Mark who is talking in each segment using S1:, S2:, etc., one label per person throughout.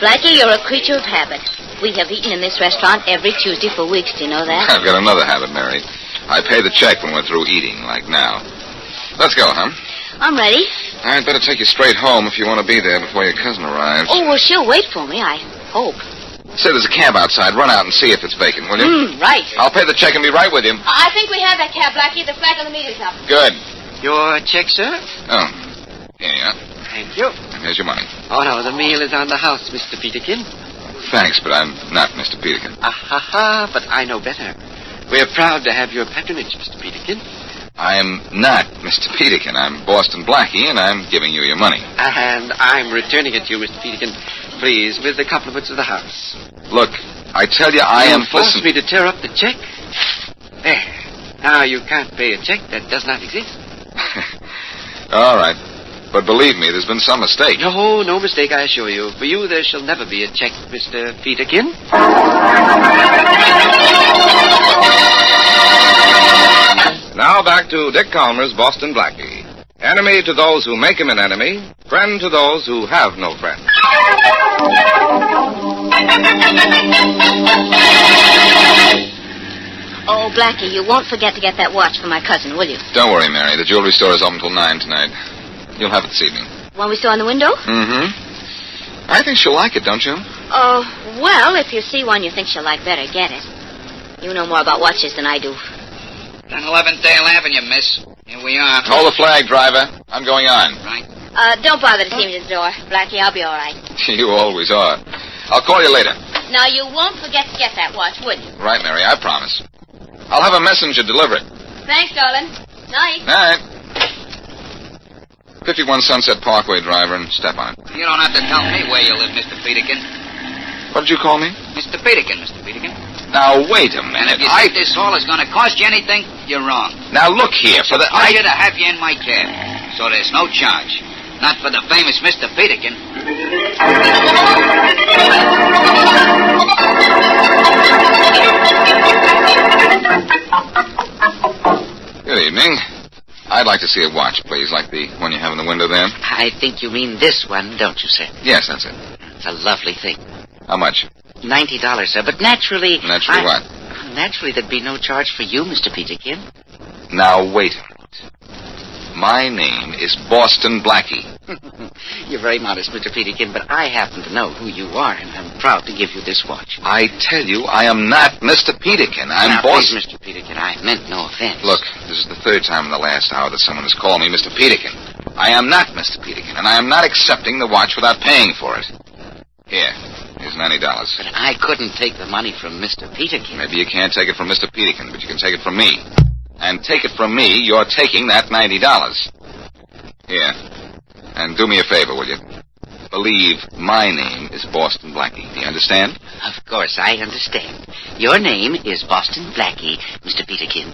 S1: Blackie, you're a creature of habit. We have eaten in this restaurant every Tuesday for weeks. Do you know that?
S2: I've got another habit, Mary. I pay the check when we're through eating, like now. Let's go, huh?
S1: I'm ready.
S2: I'd better take you straight home if you want to be there before your cousin arrives.
S1: Oh, well, she'll wait for me, I hope.
S2: Say there's a cab outside. Run out and see if it's vacant, will you?
S1: Right.
S2: I'll pay the check and be right with you.
S1: I think we have that cab, Blackie. The flag on the meter's up.
S2: Good.
S3: Your check, sir?
S2: Oh, here you are.
S3: Thank you.
S2: Here's your money.
S3: Oh, no, the meal is on the house, Mr. Peterkin.
S2: Thanks, but I'm not Mr. Peterkin.
S3: But I know better. We're proud to have your patronage, Mr. Peterkin.
S2: I'm not Mr. Peterkin. I'm Boston Blackie, and I'm giving you your money.
S3: And I'm returning it to you, Mr. Peterkin. Please, with the compliments of the house.
S2: Look, I tell you, I am...
S3: You forced me to tear up the check? There. Now you can't pay a check that does not exist.
S2: All right. But believe me, there's been some mistake.
S3: No mistake, I assure you. For you, there shall never be a check, Mr. Peterkin.
S4: Now back to Dick Calmer's Boston Blackie. Enemy to those who make him an enemy, friend to those who have no friend.
S1: Oh, Blackie, you won't forget to get that watch for my cousin, will you?
S2: Don't worry, Mary. The jewelry store is open till 9 tonight. You'll have it this evening.
S1: One we saw in the window?
S2: Mm-hmm. I think she'll like it, don't you?
S1: Oh, well, if you see one you think she'll like better, get it. You know more about watches than I do.
S5: On 11th Dale Avenue, miss. Here we are.
S2: Hold the flag, driver. I'm going on.
S5: Right.
S1: Don't bother to see me to the door, Blackie. I'll be all right.
S2: You always are. I'll call you later.
S1: Now, you won't forget to get that watch, will you?
S2: Right, Mary, I promise. I'll have a messenger deliver it.
S1: Thanks, darling. Night.
S2: Night. 51 Sunset Parkway, driver, and step on it.
S5: You don't have to tell me where you live, Mr. Peterkin.
S2: What did you call me?
S5: Mr. Peterkin, Mr. Peterkin.
S2: Now, wait a
S5: And
S2: minute.
S5: if you think this hall is going to cost you anything, you're wrong.
S2: Now, look here.
S5: It's a pleasure to have you in my cab. So there's no charge. Not for the famous Mr. Peterkin.
S2: Good evening. I'd like to see a watch, please, like the one you have in the window there.
S3: I think you mean this one, don't you, sir?
S2: Yes, that's it.
S3: It's a lovely thing.
S2: How much?
S3: $90, sir, but naturally...
S2: Naturally what?
S3: Naturally, there'd be no charge for you, Mr. Peterkin.
S2: Now, wait a minute. My name is Boston Blackie.
S3: You're very modest, Mr. Peterkin, but I happen to know who you are, and I'm proud to give you this watch.
S2: I tell you, I am not Mr. Peterkin. I'm
S3: now,
S2: Boston...
S3: please, Mr. Peterkin, I meant no offense.
S2: Look, this is the third time in the last hour that someone has called me Mr. Peterkin. I am not Mr. Peterkin, and I am not accepting the watch without paying for it. Here's $90.
S3: But I couldn't take the money from Mr. Peterkin.
S2: Maybe you can't take it from Mr. Peterkin, but you can take it from me. And take it from me, you're taking that $90. Here. And do me a favor, will you? Believe my name is Boston Blackie. Do you understand?
S3: Of course, I understand. Your name is Boston Blackie, Mr. Peterkin.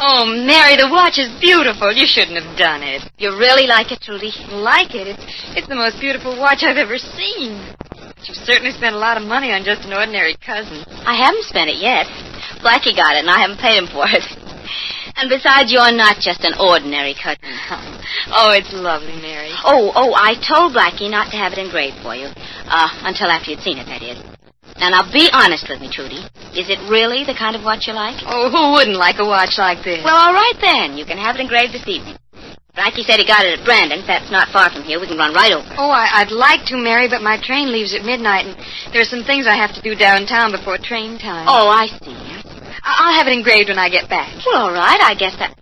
S6: Oh, Mary, the watch is beautiful. You shouldn't have done it.
S1: You really like it, Trudy?
S6: Like it? It's the most beautiful watch I've ever seen. But you've certainly spent a lot of money on just an ordinary cousin.
S1: I haven't spent it yet. Blackie got it, and I haven't paid him for it. And besides, you're not just an ordinary cousin.
S6: Oh, it's lovely, Mary.
S1: Oh, I told Blackie not to have it engraved for you. Until after you'd seen it, that is. And now, be honest with me, Trudy. Is it really the kind of watch you like?
S6: Oh, who wouldn't like a watch like this?
S1: Well, all right, then. You can have it engraved this evening. Blackie said he got it at Brandon's. That's not far from here. We can run right over.
S6: Oh, I'd like to, Mary, but my train leaves at midnight, and there are some things I have to do downtown before train time.
S1: Oh, I see.
S6: I'll have it engraved when I get back.
S1: Well, all right. I guess that...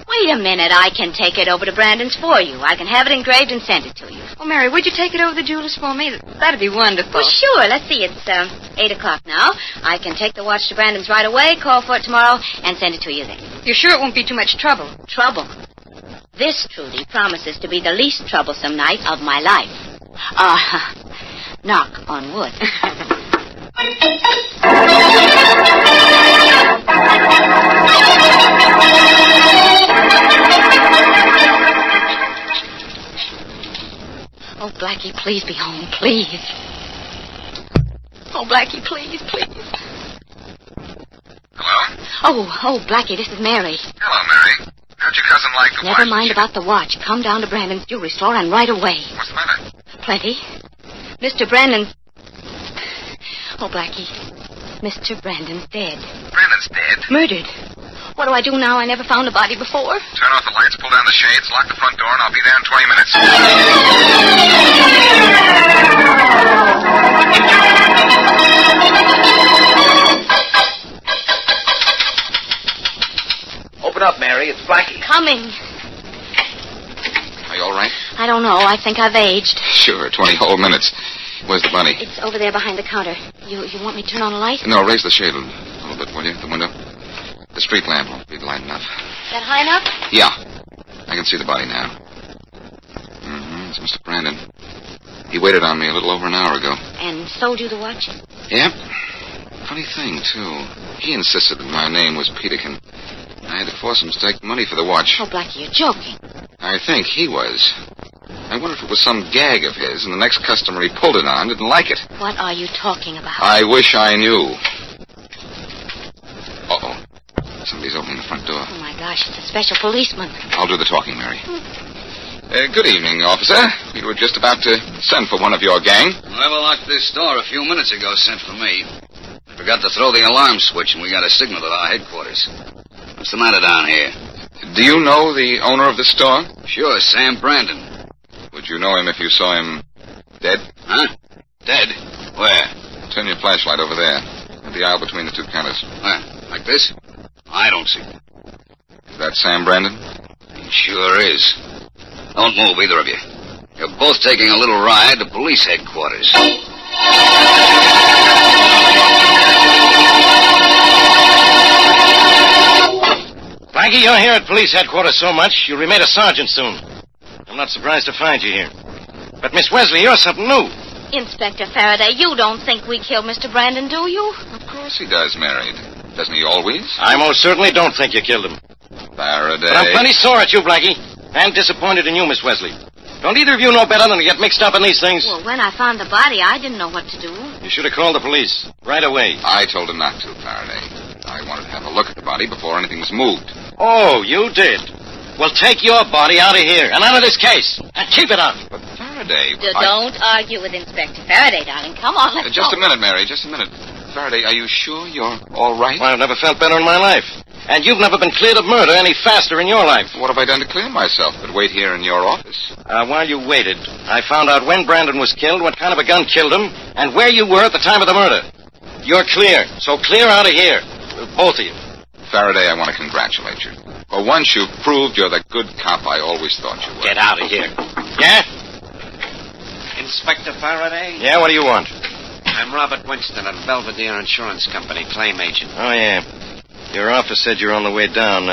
S1: Wait a minute. I can take it over to Brandon's for you. I can have it engraved and send it to you.
S6: Oh, Mary, would you take it over to the jeweler's for me? That'd be wonderful.
S1: Well, sure. Let's see. It's 8 o'clock now. I can take the watch to Brandon's right away, call for it tomorrow, and send it to you then.
S6: You're sure it won't be too much trouble?
S1: Trouble? This, Trudy, promises to be the least troublesome night of my life. Knock on wood. Oh, Blackie, please be home, please. Oh, Blackie, please, please.
S2: Hello?
S1: Oh, Blackie, this is Mary.
S2: Hello, Mary. How'd your cousin like the watch?
S1: Never mind about the watch. Come down to Brandon's jewelry store and right away.
S2: What's the matter?
S1: Plenty. Mr. Brandon's... Oh, Blackie. Mr. Brandon's dead.
S2: Brandon's dead.
S1: Murdered. What do I do now? I never found a body before.
S2: Turn off the lights, pull down the shades, lock the front door, and I'll be there in 20 minutes.
S3: Open up, Mary. It's Blackie.
S1: Coming.
S2: Are you all right?
S1: I don't know. I think I've aged.
S2: Sure, 20 whole minutes. Where's the money?
S1: It's over there behind the counter. You want me to turn on a light?
S2: No, raise the shade a little bit, will you? The window. The street lamp won't be light enough.
S1: Is that high enough?
S2: Yeah. I can see the body now. It's Mr. Brandon. He waited on me a little over an hour ago.
S1: And sold you the watch?
S2: Yep. Funny thing, too. He insisted that my name was Peterkin. I had to force him to take money for the watch.
S1: Oh, Blackie, you're joking.
S2: I think he was. I wonder if it was some gag of his, and the next customer he pulled it on didn't like it.
S1: What are you talking about?
S2: I wish I knew. Uh-oh. Somebody's opening the front door.
S1: Oh, my gosh, it's a special policeman.
S2: I'll do the talking, Mary. Good evening, officer. We were just about to send for one of your gang.
S5: Whoever locked this door a few minutes ago sent for me. Forgot to throw the alarm switch, and we got a signal at our headquarters. What's the matter down here?
S2: Do you know the owner of the store?
S5: Sure, Sam Brandon.
S2: Would you know him if you saw him dead?
S5: Huh? Dead? Where?
S2: Turn your flashlight over there, at the aisle between the two counters.
S5: Where? Like this? I don't see him.
S2: Is that Sam Brandon?
S5: He sure is. Don't move, either of you. You're both taking a little ride to police headquarters.
S7: Blackie, you're here at police headquarters so much, you'll be made a sergeant soon. I'm not surprised to find you here. But, Miss Wesley, you're something new.
S1: Inspector Faraday, you don't think we killed Mr. Brandon, do you?
S2: Of course he does, Mary. Doesn't he always?
S7: I most certainly don't think you killed him.
S2: Faraday.
S7: But I'm plenty sore at you, Blackie. And disappointed in you, Miss Wesley. Don't either of you know better than to get mixed up in these things?
S1: Well, when I found the body, I didn't know what to do.
S7: You should have called the police right away.
S2: I told him not to, Faraday. I wanted to have a look at the body before anything was moved.
S7: Oh, you did? Well, take your body out of here and out of this case. And keep it out.
S2: But Faraday...
S1: Don't argue with Inspector Faraday, darling. Come on, let's
S2: Just
S1: go.
S2: a minute, Mary. Just a minute. Faraday, are you sure you're all right?
S7: Well, I've never felt better in my life. And you've never been cleared of murder any faster in your life.
S2: What have I done to clear myself but wait here in your office?
S7: While you waited, I found out when Brandon was killed, what kind of a gun killed him, and where you were at the time of the murder. You're clear, so clear out of here. Both of you.
S2: Faraday, I want to congratulate you. For once, you've proved you're the good cop I always thought you were.
S7: Get out of here. Yeah?
S3: Inspector Faraday?
S7: Yeah, what do you want?
S3: I'm Robert Winston at Belvedere Insurance Company, claim agent.
S7: Oh, yeah. Your office said you're on the way down.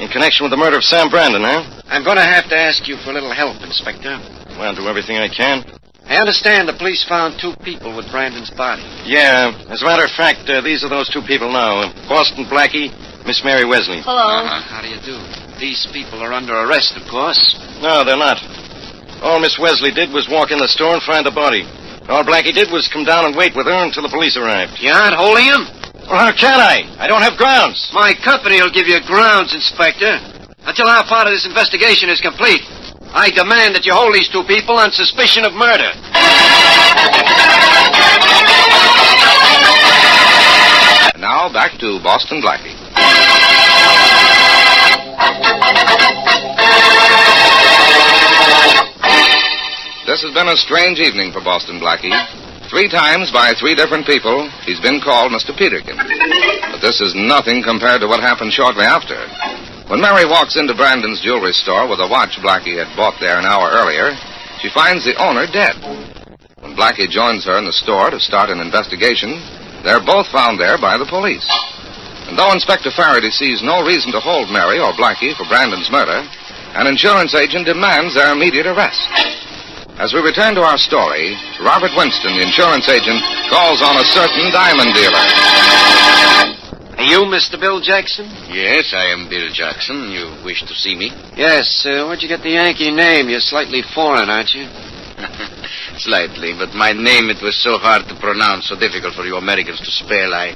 S7: In connection with the murder of Sam Brandon, huh?
S3: I'm going to have to ask you for a little help, Inspector.
S7: Well, I'll do everything I can.
S3: I understand the police found 2 people with Brandon's body.
S7: Yeah. As a matter of fact, these are those 2 people now. Boston Blackie, Miss Mary Wesley.
S1: Hello.
S3: How do you do? These people are under arrest, of course.
S7: No, they're not. All Miss Wesley did was walk in the store and find the body. All Blackie did was come down and wait with her until the police arrived.
S3: You aren't holding him?
S7: Well, how can I? I don't have grounds.
S3: My company will give you grounds, Inspector. Until our part of this investigation is complete, I demand that you hold these 2 people on suspicion of murder.
S4: Now, back to Boston Blackie. This has been a strange evening for Boston Blackie. 3 times by 3 different people, he's been called Mr. Peterkin. But this is nothing compared to what happened shortly after. When Mary walks into Brandon's jewelry store with a watch Blackie had bought there an hour earlier, she finds the owner dead. When Blackie joins her in the store to start an investigation, they're both found there by the police. And though Inspector Faraday sees no reason to hold Mary or Blackie for Brandon's murder, an insurance agent demands their immediate arrest. As we return to our story, Robert Winston, the insurance agent, calls on a certain diamond dealer.
S3: Are you Mr. Bill Jackson?
S5: Yes, I am Bill Jackson. You wish to see me?
S3: Yes. Where'd you get the Yankee name? You're slightly foreign, aren't you?
S5: Slightly, but my name, it was so hard to pronounce, so difficult for you Americans to spell, I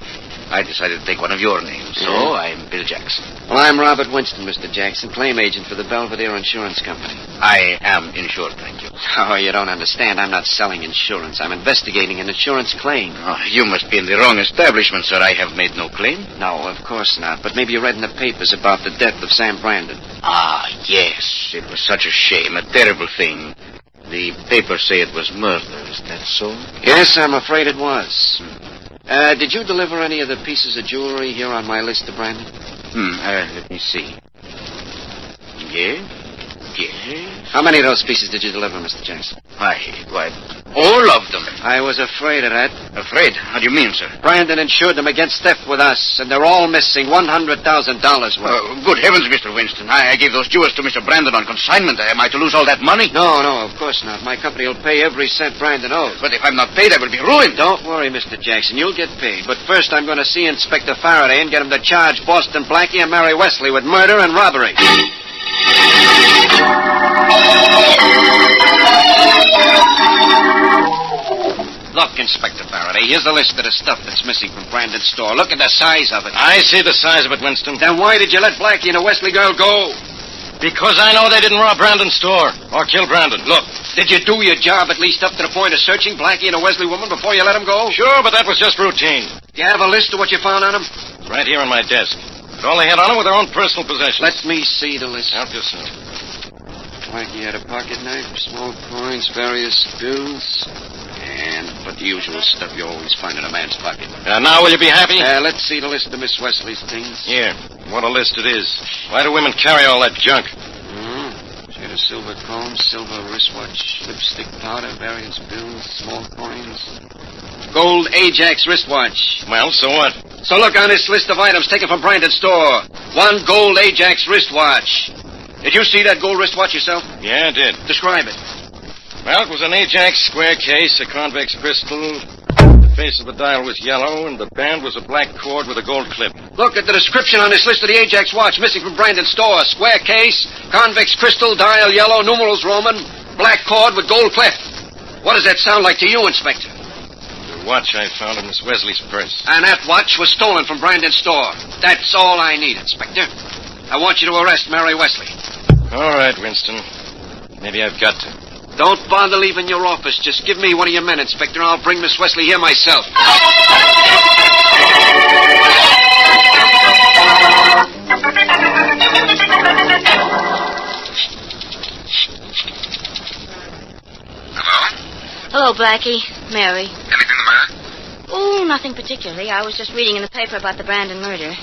S5: I decided to take one of your names, so I'm Bill Jackson.
S3: Well, I'm Robert Winston, Mr. Jackson, claim agent for the Belvedere Insurance Company.
S5: I am insured, thank you.
S3: Oh, you don't understand. I'm not selling insurance. I'm investigating an insurance claim.
S5: Oh, you must be in the wrong establishment, sir. I have made no claim.
S3: No, of course not. But maybe you read in the papers about the death of Sam Brandon.
S5: Ah, yes. It was such a shame, a terrible thing. The papers say it was murder. Is that so?
S3: Yes, I'm afraid it was. Did you deliver any of the pieces of jewelry here on my list to Brandon?
S5: Let me see. Yeah.
S3: How many of those pieces did you deliver, Mr. Jackson?
S5: Why, all of them.
S3: I was afraid of that.
S5: Afraid? How do you mean, sir?
S3: Brandon insured them against theft with us, and they're all missing $100,000 worth.
S5: Good heavens, Mr. Winston. I gave those jewels to Mr. Brandon on consignment. Am I to lose all that money?
S3: No, of course not. My company will pay every cent Brandon owes.
S5: But if I'm not paid, I will be ruined.
S3: Don't worry, Mr. Jackson. You'll get paid. But first, I'm going to see Inspector Faraday and get him to charge Boston Blackie and Mary Wesley with murder and robbery. Look, Inspector Faraday, here's the list of the stuff that's missing from Brandon's store. Look at the size of it.
S7: I see the size of it, Winston.
S3: Then why did you let Blackie and the Wesley girl go?
S7: Because I know they didn't rob Brandon's store or kill Brandon.
S3: Look, did you do your job at least up to the point of searching Blackie and the Wesley woman before you let them go?
S7: Sure, but that was just routine.
S3: Do you have a list of what you found on them?
S7: Right here on my desk. But all they had on them were their own personal possessions.
S3: Let me see the list.
S7: Help yourself.
S3: Blackie had a pocket knife, small coins, various bills, and but the usual stuff you always find in a man's pocket.
S7: Now will you be happy?
S3: Let's see the list of Miss Wesley's things.
S7: Here. What a list it is. Why do women carry all that junk?
S3: She had a silver comb, silver wristwatch, lipstick powder, various bills, small coins. Gold Ajax wristwatch.
S7: Well, so what?
S3: So look on this list of items taken from Brandon's store. One gold Ajax wristwatch. Did you see that gold wristwatch yourself?
S7: Yeah, I did.
S3: Describe it.
S7: Well, it was an Ajax square case, a convex crystal. The face of the dial was yellow, and the band was a black cord with a gold clip.
S3: Look at the description on this list of the Ajax watch missing from Brandon's store. Square case, convex crystal, dial yellow, numerals Roman, black cord with gold clip. What does that sound like to you, Inspector?
S7: The watch I found in Miss Wesley's purse.
S3: And that watch was stolen from Brandon's store. That's all I need, Inspector. I want you to arrest Mary Wesley.
S7: All right, Winston. Maybe I've got to.
S3: Don't bother leaving your office. Just give me one of your men, Inspector, and I'll bring Miss Wesley here myself.
S1: Hello, Blackie. Mary.
S2: Anything the matter?
S1: Oh, nothing particularly. I was just reading in the paper about the Brandon murder.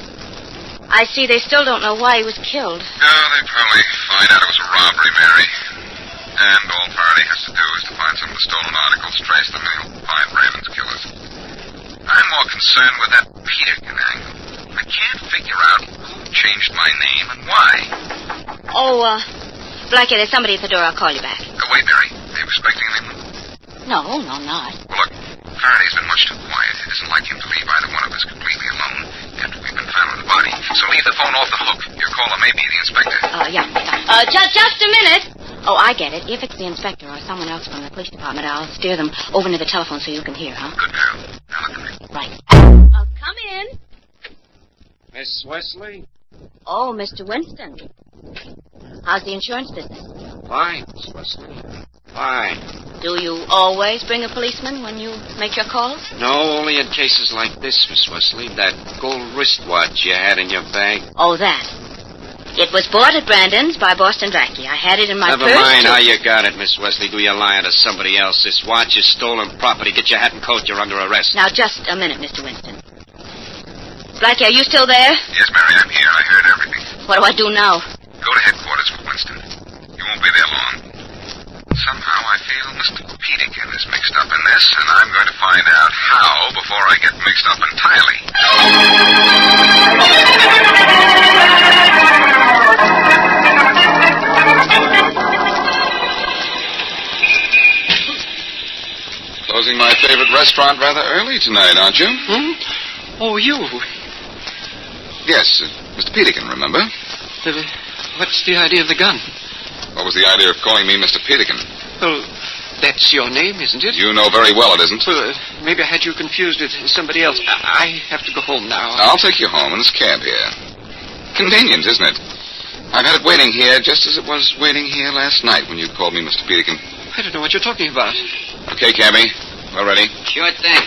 S1: I see they still don't know why he was killed.
S2: No, they probably find out it was a robbery, Mary. And all Faraday has to do is to find some of the stolen articles, trace them, and he'll find Brandon's killers. I'm more concerned with that Peterkin angle. I can't figure out who changed my name and why.
S1: Oh, Blackie, there's somebody at the door. I'll call you back.
S2: Wait, Mary. Are you expecting anyone?
S1: No, not.
S2: Well, look, Faraday's been much too quiet. It isn't like him to leave either one of us completely alone after we've been found with the body. So leave the phone off the hook. Your caller may be the inspector.
S1: Yeah. Just a minute. Oh, I get it. If it's the inspector or someone else from the police department, I'll steer them over to the telephone so you can hear, huh?
S2: Good girl. Now look at me.
S1: Right. Come in.
S3: Miss Wesley?
S1: Oh, Mr. Winston. How's the insurance business?
S3: Fine, Miss Wesley. Fine.
S1: Do you always bring a policeman when you make your calls?
S3: No, only in cases like this, Miss Wesley. That gold wristwatch you had in your bag.
S1: Oh, that. It was bought at Brandon's by Boston Blackie. I had it in my purse.
S3: Never mind how you got it, Miss Wesley. Do you lying to somebody else? This watch is stolen property. Get your hat and coat. You're under arrest.
S1: Now, just a minute, Mr. Winston. Blackie, are you still there?
S2: Yes, Mary, I'm here. I heard everything.
S1: What do I do now?
S2: Go to headquarters with Winston. You won't be there long. Somehow I feel Mr. Peterkin is mixed up in this, and I'm going to find out how before I get mixed up entirely. Closing my favorite restaurant rather early tonight, aren't you?
S3: Oh, you.
S2: Yes, Mr. Peterkin, remember?
S3: What's the idea of the gun?
S2: What was the idea of calling me Mr. Peterkin?
S3: Well, That's your name, isn't it?
S2: You know very well it isn't.
S3: Well, maybe I had you confused with somebody else. I have to go home now.
S2: I'll take you home in this cab here. Convenient, isn't it? I've had it waiting here just as it was waiting here last night when you called me Mr. Peterkin.
S3: I don't know what you're talking about.
S2: Okay, cabby. We're ready.
S5: Sure thing.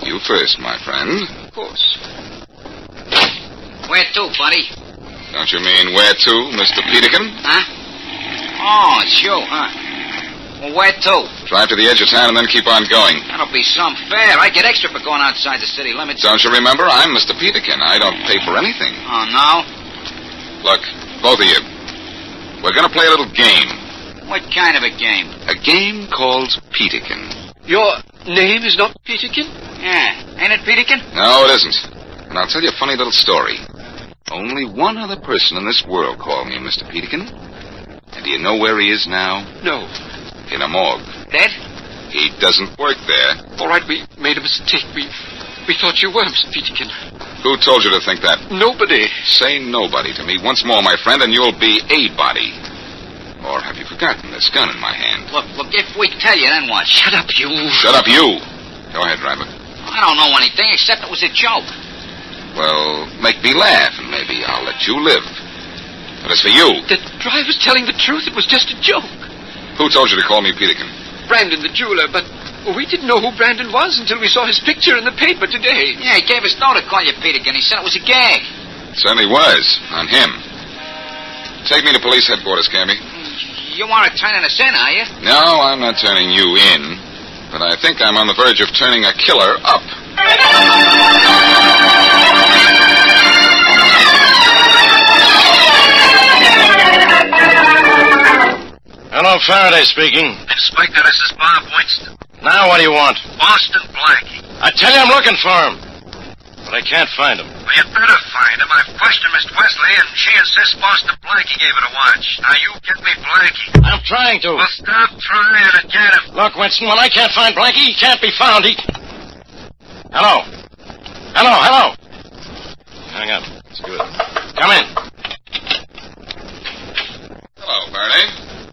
S2: You first, my friend.
S3: Of course.
S5: Where to, buddy?
S2: Don't you mean where to, Mr. Peterkin?
S5: Huh? Oh, it's you, huh? Well, where to?
S2: Drive to the edge of town and then keep on going.
S5: That'll be some fare. I get extra for going outside the city limits.
S2: Don't you remember? I'm Mr. Peterkin. I don't pay for anything.
S5: Oh, no?
S2: Look, both of you. We're going to play a little game.
S5: What kind of a game?
S2: A game called Peterkin.
S3: Your name is not Peterkin?
S5: Yeah. Ain't it Peterkin?
S2: No, it isn't. And I'll tell you a funny little story. Only one other person in this world called me Mr. Peterkin. And do you know where he is now?
S3: No.
S2: In a morgue.
S5: Dead?
S2: He doesn't work there.
S3: All right, we made a mistake. We thought you were Mr. Peterkin.
S2: Who told you to think that?
S3: Nobody.
S2: Say nobody to me once more, my friend, and you'll be a body. Or have you forgotten this gun in my hand?
S5: Look, if we tell you, then what?
S3: Shut up, you.
S2: Shut up, you. Go ahead, driver.
S5: I don't know anything except it was a joke.
S2: Well, make me laugh, and maybe I'll let you live. But as for you...
S3: The driver's telling the truth. It was just a joke.
S2: Who told you to call me Peterkin?
S3: Brandon, the jeweler, but we didn't know who Brandon was until we saw his picture in the paper today.
S5: Yeah, he gave us no to call you Peterkin. He said it was a gag.
S2: It certainly was, on him. Take me to police headquarters, Cabby.
S5: You aren't turning us in, are you?
S2: No, I'm not turning you in. But I think I'm on the verge of turning a killer up.
S7: Hello, Faraday speaking.
S8: Inspector, this is Bob Winston.
S7: Now what do you want?
S8: Boston Blackie.
S7: I tell you I'm looking for him. But I can't find him.
S8: Well, you better find him. I've questioned Miss Wesley, and she insists Boston Blackie gave it a watch. Now, you get me Blackie.
S7: I'm trying to.
S8: Well, stop trying and get him.
S7: Look, Winston, when I can't find Blackie, he can't be found. Hello? Hello? Hang on. It's good. Come in.
S2: Hello, Faraday.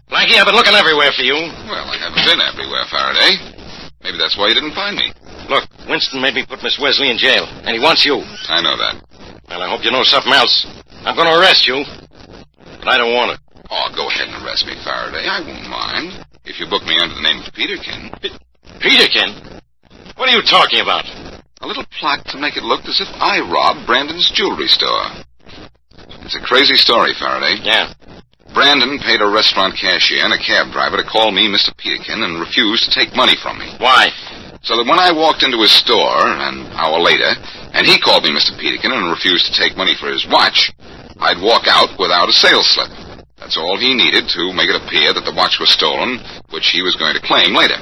S7: Blackie, I've been looking everywhere for you.
S2: Well, I haven't been everywhere, Faraday. Maybe that's why you didn't find me.
S7: Look, Winston made me put Miss Wesley in jail, and he wants you.
S2: I know that.
S7: Well, I hope you know something else. I'm going to arrest you, but I don't want it.
S2: Oh, go ahead and arrest me, Faraday. I won't mind. If you book me under the name of Peterkin.
S7: Peterkin? What are you talking about?
S2: A little plot to make it look as if I robbed Brandon's jewelry store. It's a crazy story, Faraday.
S7: Yeah.
S2: Brandon paid a restaurant cashier and a cab driver to call me Mr. Peterkin and refused to take money from me.
S7: Why?
S2: So that when I walked into his store an hour later, and he called me Mr. Peterkin and refused to take money for his watch, I'd walk out without a sales slip. That's all he needed to make it appear that the watch was stolen, which he was going to claim later.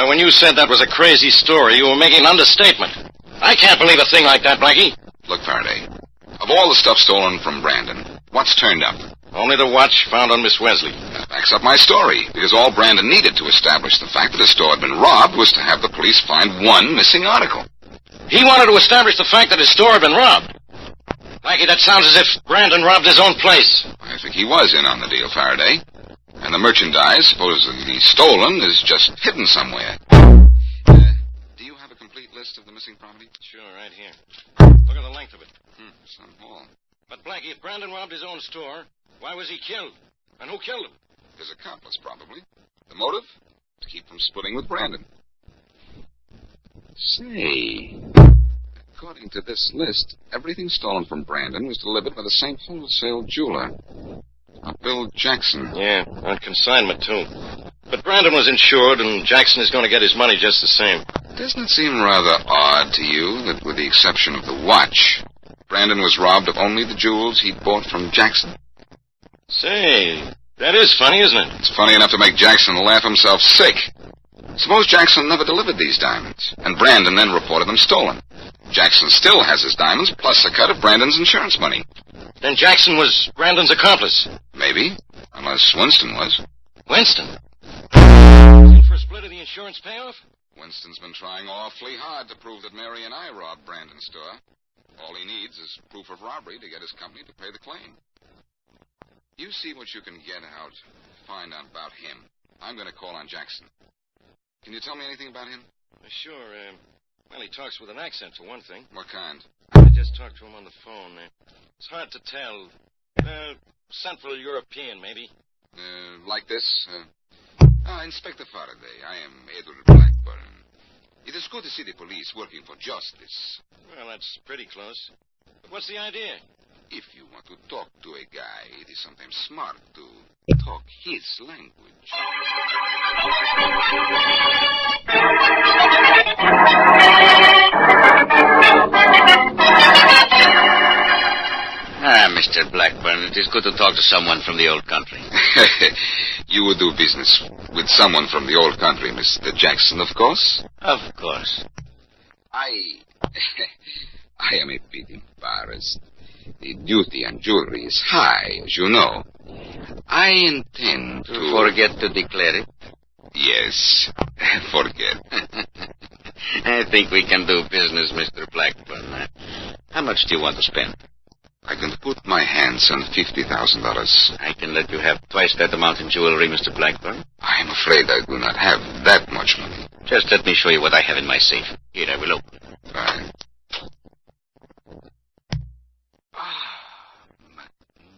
S7: When you said that was a crazy story, you were making an understatement. I can't believe a thing like that, Blackie.
S2: Look, Faraday, of all the stuff stolen from Brandon, what's turned up?
S7: Only the watch found on Miss Wesley.
S2: That backs up my story, because all Brandon needed to establish the fact that his store had been robbed was to have the police find one missing article.
S7: He wanted to establish the fact that his store had been robbed. Blackie, that sounds as if Brandon robbed his own place.
S2: I think he was in on the deal, Faraday. And the merchandise, supposedly stolen, is just hidden somewhere. Do you have a complete list of the missing property?
S7: Sure, right here. Look at the length of it.
S2: Some haul.
S7: But, Blackie, if Brandon robbed his own store, why was he killed? And who killed him?
S2: His accomplice, probably. The motive? To keep from splitting with Brandon. Say, according to this list, everything stolen from Brandon was delivered by the same wholesale jeweler. Bill Jackson.
S7: Yeah, on consignment, too. But Brandon was insured, and Jackson is going to get his money just the same.
S2: Doesn't it seem rather odd to you that, with the exception of the watch, Brandon was robbed of only the jewels he'd bought from Jackson?
S7: Say, that is funny, isn't it?
S2: It's funny enough to make Jackson laugh himself sick. Suppose Jackson never delivered these diamonds, and Brandon then reported them stolen. Jackson still has his diamonds, plus a cut of Brandon's insurance money.
S7: Then Jackson was Brandon's accomplice.
S2: Maybe, unless Winston was.
S7: Winston? For a split of the insurance payoff?
S2: Winston's been trying awfully hard to prove that Mary and I robbed Brandon's store. All he needs is proof of robbery to get his company to pay the claim. You see what you can get out, find out about him. I'm going to call on Jackson. Can you tell me anything about him?
S7: Sure. Well, he talks with an accent, for one thing.
S2: What kind?
S7: I just talked to him on the phone. It's hard to tell. Central European, maybe.
S2: Like this? Inspector Faraday, I am Edward Blackburn. It is good to see the police working for justice.
S7: Well, that's pretty close. But what's the idea?
S2: If you want to talk to a guy, it is sometimes smart to talk his language.
S5: Mr. Blackburn, it is good to talk to someone from the old country.
S2: You would do business with someone from the old country, Mr. Jackson, of course?
S5: Of course.
S2: I am a bit embarrassed. The duty on jewelry is high, as you know. I intend to...
S5: Forget to declare it?
S2: Yes, forget.
S5: I think we can do business, Mr. Blackburn. How much do you want to spend?
S2: I can put my hands on $50,000.
S5: I can let you have twice that amount in jewelry, Mr. Blackburn.
S2: I am afraid I do not have that much money.
S5: Just let me show you what I have in my safe. Here, I will open it.
S2: Fine.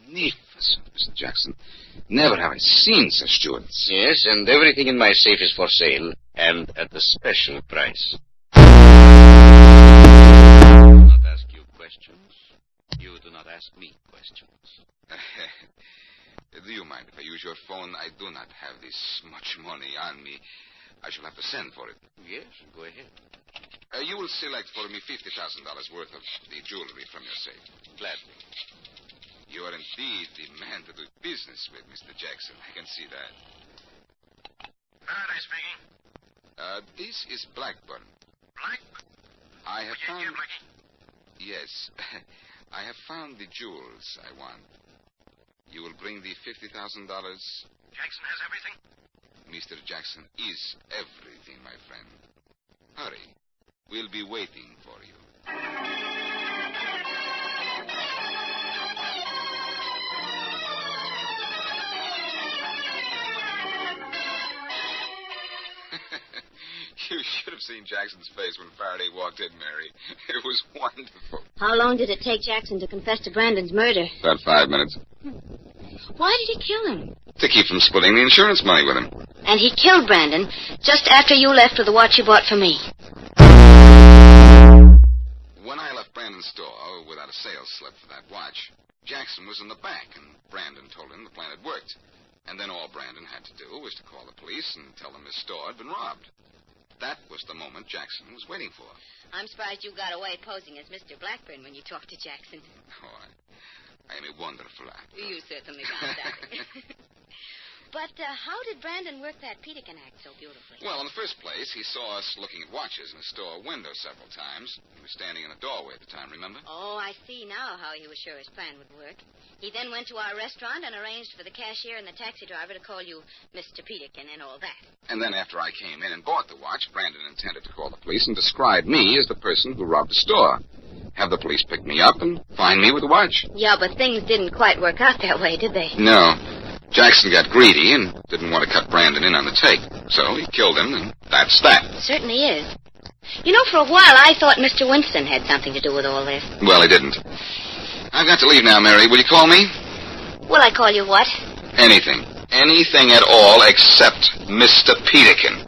S2: Magnificent, Mr. Jackson. Never have I seen such jewels.
S5: Yes, and everything in my safe is for sale, and at a special price. I do not ask you questions. You do not ask me questions.
S2: Do you mind if I use your phone? I do not have this much money on me. I shall have to send for it.
S5: Yes, go ahead.
S2: You will select for me $50,000 worth of the jewelry from your safe.
S5: Gladly.
S2: You are indeed the man to do business with, Mr. Jackson. I can see that.
S8: Faraday speaking.
S2: This is Blackburn.
S8: Blackburn?
S2: I have found...
S8: Yeah, Blackie.
S2: Yes. I have found the jewels I want. You will bring the $50,000?
S8: Jackson has everything?
S2: Mr. Jackson is everything, my friend. Hurry. We'll be waiting for you. You should have seen Jackson's face when Faraday walked in, Mary. It was wonderful.
S1: How long did it take Jackson to confess to Brandon's murder?
S2: About 5 minutes.
S1: Why did he kill him?
S2: To keep from splitting the insurance money with him.
S1: And he killed Brandon just after you left with the watch you bought for me.
S2: When I left Brandon's store without a sales slip for that watch, Jackson was in the back, and Brandon told him the plan had worked. And then all Brandon had to do was to call the police and tell them his store had been robbed. That was the moment Jackson was waiting for.
S1: I'm surprised you got away posing as Mr. Blackburn when you talked to Jackson.
S2: Oh, I am a wonderful actor.
S1: You certainly got that. But how did Brandon work that Peterkin act so beautifully?
S2: Well, in the first place, he saw us looking at watches in the store window several times. He was standing in the doorway at the time, remember?
S1: Oh, I see now how he was sure his plan would work. He then went to our restaurant and arranged for the cashier and the taxi driver to call you Mr. Peterkin and all that.
S2: And then after I came in and bought the watch, Brandon intended to call the police and describe me as the person who robbed the store. Have the police pick me up and find me with the watch.
S1: Yeah, but things didn't quite work out that way, did they?
S2: No. Jackson got greedy and didn't want to cut Brandon in on the take. So he killed him, and that's that.
S1: Certainly is. You know, for a while I thought Mr. Winston had something to do with all this.
S2: Well, he didn't. I've got to leave now, Mary. Will you call me?
S1: Will I call you what?
S2: Anything. Anything at all except Mr. Peterkin.